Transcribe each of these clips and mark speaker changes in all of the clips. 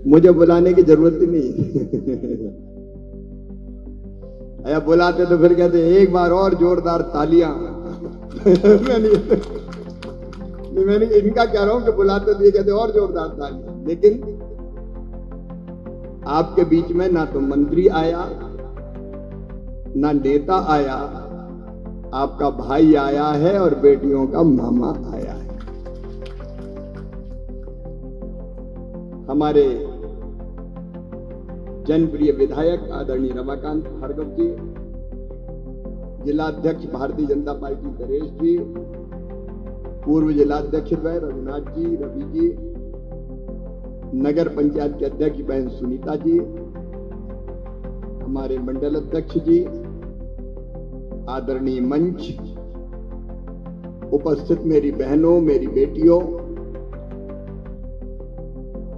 Speaker 1: मुझे बुलाने की जरूरत ही नहीं। या बुलाते तो फिर कहते एक बार और जोरदार तालियां। मैंने इनका कह रहा हूं कि बुलाते तो ये कहते और जोरदार तालियां। लेकिन आपके बीच में ना तो मंत्री आया, ना नेता आया, आपका भाई आया है और बेटियों का मामा आया है। हमारे जनप्रिय विधायक आदरणीय रमाकांत भार्गव जी, जिलाध्यक्ष भारतीय जनता पार्टी नरेश जी, पूर्व जिलाध्यक्ष रघुनाथ जी, रवि जी, नगर पंचायत के अध्यक्ष बहन सुनीता जी, हमारे मंडल अध्यक्ष जी, आदरणीय मंच, उपस्थित मेरी बहनों, मेरी बेटियों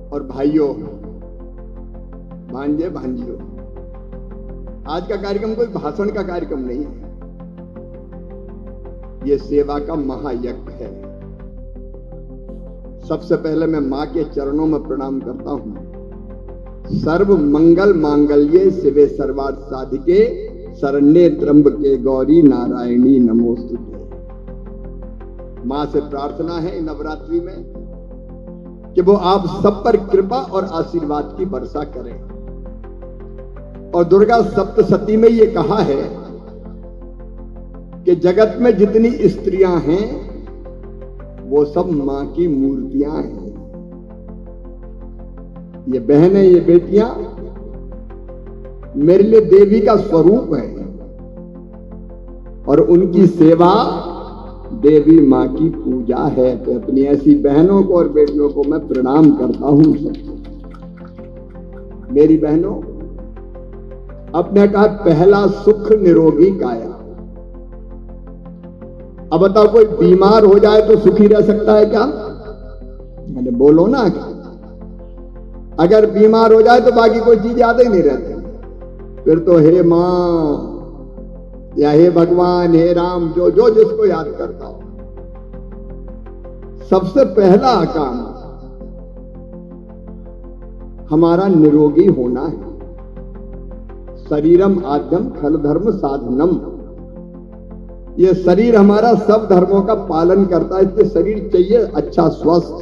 Speaker 1: और भाइयों, भांजे भांजियों, आज का कार्यक्रम कोई भाषण का कार्यक्रम नहीं है, यह सेवा का महायज्ञ है। सबसे पहले मैं मां के चरणों में प्रणाम करता हूं। सर्व मंगल मांगल्ये शिवे सर्वार्थ साधिके शरण्ये त्र्यंबके गौरी नारायणी नमोस्तुते। मां से प्रार्थना है नवरात्रि में कि वो आप सब पर कृपा और आशीर्वाद की वर्षा करें। और दुर्गा सप्तशती में ये कहा है कि जगत में जितनी स्त्रियां हैं वो सब मां की मूर्तियां हैं। ये बहनें, ये बेटियां मेरे लिए देवी का स्वरूप है और उनकी सेवा देवी मां की पूजा है। तो अपनी ऐसी बहनों को और बेटियों को मैं प्रणाम करता हूं सबको। मेरी बहनों, अपने कहा पहला सुख निरोगी काया। अब बताओ, कोई बीमार हो जाए तो सुखी रह सकता है क्या? मैंने बोलो ना, अगर बीमार हो जाए तो बाकी कोई चीज याद ही नहीं रहती। फिर तो हे मां या हे भगवान, हे राम, जो जो जिसको याद करता हो। सबसे पहला काम हमारा निरोगी होना है। शरीरम आद्यम खल धर्म साधनम। ये शरीर हमारा सब धर्मों का पालन करता है, इसलिए शरीर चाहिए अच्छा स्वस्थ।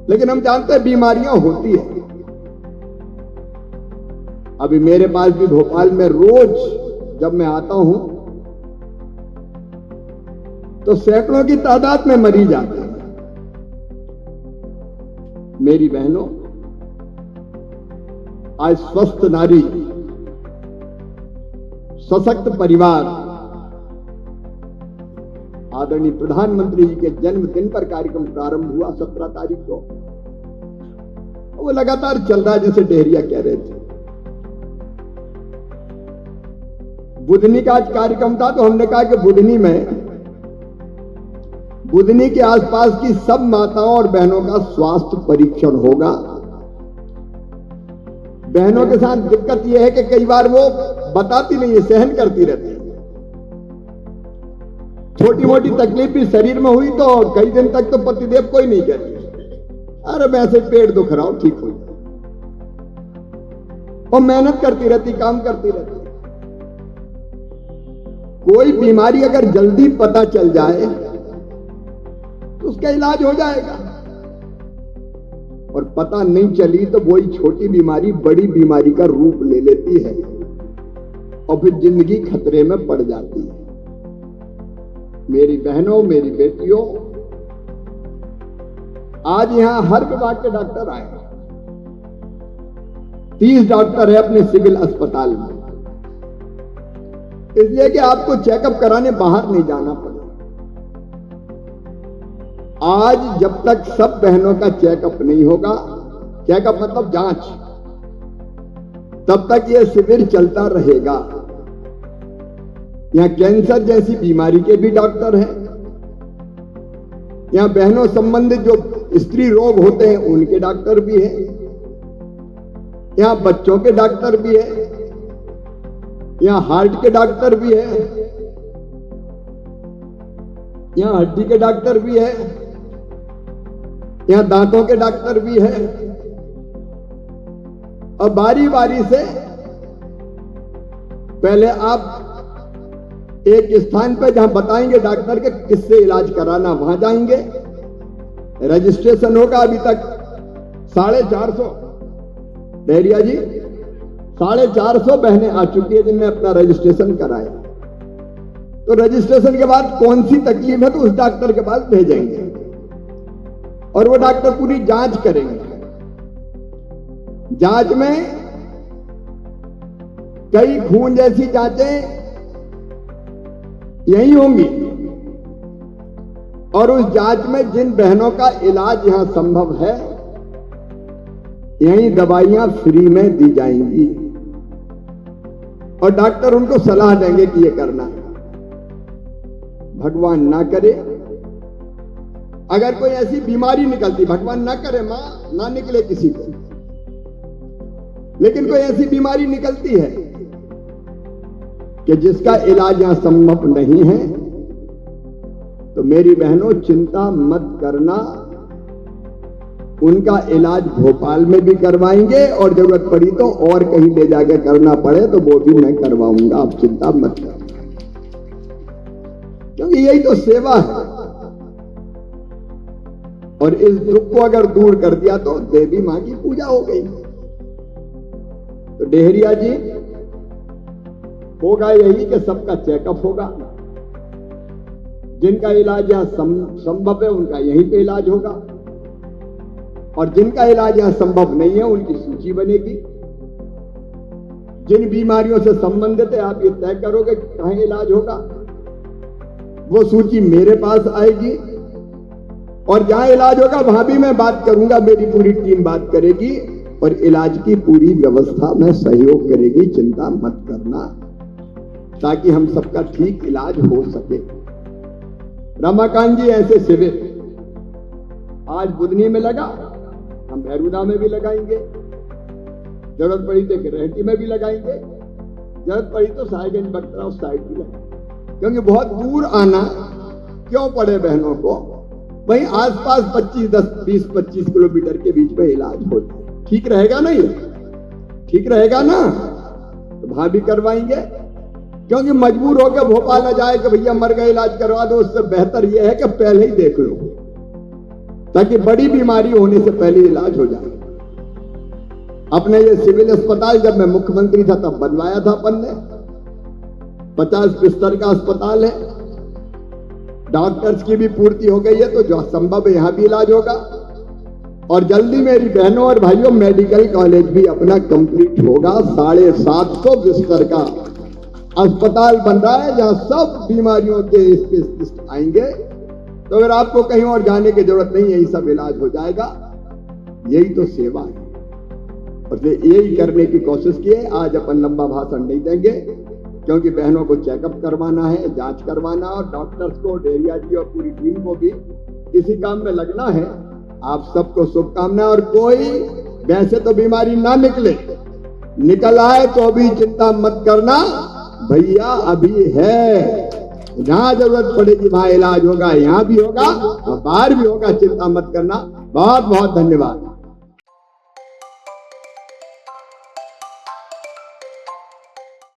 Speaker 1: लेकिन हम जानते हैं बीमारियां होती है। अभी मेरे पास भी भोपाल में रोज जब मैं आता हूं तो सैकड़ों की तादाद में मरीज आते हैं। मेरी बहनों, आज स्वस्थ नारी, सशक्त परिवार, आदरणीय प्रधानमंत्री जी के जन्मदिन पर कार्यक्रम प्रारंभ हुआ 17 तारीख को। वो लगातार चल रहा है, जैसे डेहरिया कह रहे थे। बुधनी का आज कार्यक्रम था तो हमने कहा कि बुधनी के आसपास की सब माताओं और बहनों का स्वास्थ्य परीक्षण होगा। बहनों के साथ दिक्कत यह है कि कई बार वो बताती नहीं है, सहन करती रहती है। छोटी मोटी तकलीफ भी शरीर में हुई तो कई दिन तक तो पतिदेव कोई नहीं कहती, अरे वैसे पेट दुख रहा हो, ठीक हो जाए। और मेहनत करती रहती, काम करती रहती। कोई बीमारी अगर जल्दी पता चल जाए तो उसका इलाज हो जाएगा, और पता नहीं चली तो वही छोटी बीमारी बड़ी बीमारी का रूप ले लेती है और फिर जिंदगी खतरे में पड़ जाती है। मेरी बहनों, मेरी बेटियों, आज यहां हर विभाग के डॉक्टर आए। 30 डॉक्टर है अपने सिविल अस्पताल में, इसलिए कि आपको चेकअप कराने बाहर नहीं जाना पड़े। आज जब तक सब बहनों का चेकअप नहीं होगा, चेकअप मतलब जांच, तब तक यह शिविर चलता रहेगा। यहां कैंसर जैसी बीमारी के भी डॉक्टर हैं, यहां बहनों संबंधित जो स्त्री रोग होते हैं उनके डॉक्टर भी हैं, यहां बच्चों के डॉक्टर भी हैं, यहां हार्ट के डॉक्टर भी है, यहां हड्डी के डॉक्टर भी है, यहां दांतों के डॉक्टर भी है, और बारी बारी से पहले आप एक स्थान पर जहां बताएंगे डॉक्टर के किससे इलाज कराना, वहां जाएंगे। रजिस्ट्रेशन होगा। अभी तक 450 बहरिया जी 450 बहनें आ चुकी है जिनने अपना रजिस्ट्रेशन कराया। तो रजिस्ट्रेशन के बाद कौन सी तकलीफ है तो उस डॉक्टर के पास भेजेंगे और वो डॉक्टर पूरी जांच करेंगे। जांच में कई खून जैसी जांचें यही होंगी और उस जांच में जिन बहनों का इलाज यहां संभव है यही दवाइयां फ्री में दी जाएंगी और डॉक्टर उनको सलाह देंगे कि ये करना है। भगवान ना करे अगर कोई ऐसी बीमारी निकलती, भगवान ना करे मां ना निकले किसी को, लेकिन कोई ऐसी बीमारी निकलती है कि जिसका इलाज यहां संभव नहीं है तो मेरी बहनों चिंता मत करना, उनका इलाज भोपाल में भी करवाएंगे और जरूरत पड़ी तो और कहीं ले जाके करना पड़े तो वो भी मैं करवाऊंगा। आप चिंता मत करना, क्योंकि यही तो सेवा है। और इस दुख को अगर दूर कर दिया तो देवी मां की पूजा हो गई। तो डेहरिया जी होगा यही कि सबका चेकअप होगा, जिनका इलाज यहां संभव है उनका यहीं पे इलाज होगा और जिनका इलाज यहां संभव नहीं है उनकी सूची बनेगी। जिन बीमारियों से संबंधित है आप ये तय करोगे कि कहां इलाज होगा, वो सूची मेरे पास आएगी और जहां इलाज होगा वहां भी मैं बात करूंगा, मेरी पूरी टीम बात करेगी और इलाज की पूरी व्यवस्था में सहयोग करेगी। चिंता मत करना, ताकि हम सबका ठीक इलाज हो सके। रमाकांत जी ऐसे शिविर आज बुधनी में लगा, हम भैरूदा में भी लगाएंगे, जरूरत पड़ी तो रेहटी में भी लगाएंगे, जरूरत पड़ी तो साहेबगंज बख्तरा उस साइड भी लगाएंगे, क्योंकि बहुत दूर आना क्यों पड़े बहनों को, वहीं आसपास 20-25 किलोमीटर के बीच में इलाज हो जाए। ठीक रहेगा ना, ये ठीक रहेगा ना, तो वहां भी करवाएंगे। क्योंकि मजबूर होकर भोपाल न जाए कि भैया मर गए इलाज करवा दो, उससे बेहतर यह है कि पहले ही देख लो, ताकि बड़ी बीमारी होने से पहले इलाज हो जाए। अपने ये सिविल अस्पताल जब मैं मुख्यमंत्री था तब बनवाया था अपन ने, 50 बिस्तर का अस्पताल है, डॉक्टर्स की भी पूर्ति हो गई है, तो जो संभव है यहां भी इलाज होगा। और जल्दी मेरी बहनों और भाइयों मेडिकल कॉलेज भी अपना कंप्लीट होगा। 750 बिस्तर का अस्पताल बन रहा है जहां सब बीमारियों के स्पेशलिस्ट आएंगे, तो अगर आपको कहीं और जाने की जरूरत नहीं, यही सब इलाज हो जाएगा। यही तो सेवा है और यही करने की कोशिश की है। आज अपन लंबा भाषण नहीं देंगे क्योंकि बहनों को चेकअप करवाना है, जांच करवाना, और डॉक्टर्स को, डेरिया जी और पूरी टीम को भी इसी काम में लगना है। आप सबको शुभकामनाएं। और कोई वैसे तो बीमारी ना निकले, निकल आए तो भी चिंता मत करना भैया, अभी है, जहां जरूरत पड़ेगी वहां इलाज होगा, यहां भी होगा और बाहर भी होगा। चिंता मत करना। बहुत बहुत धन्यवाद।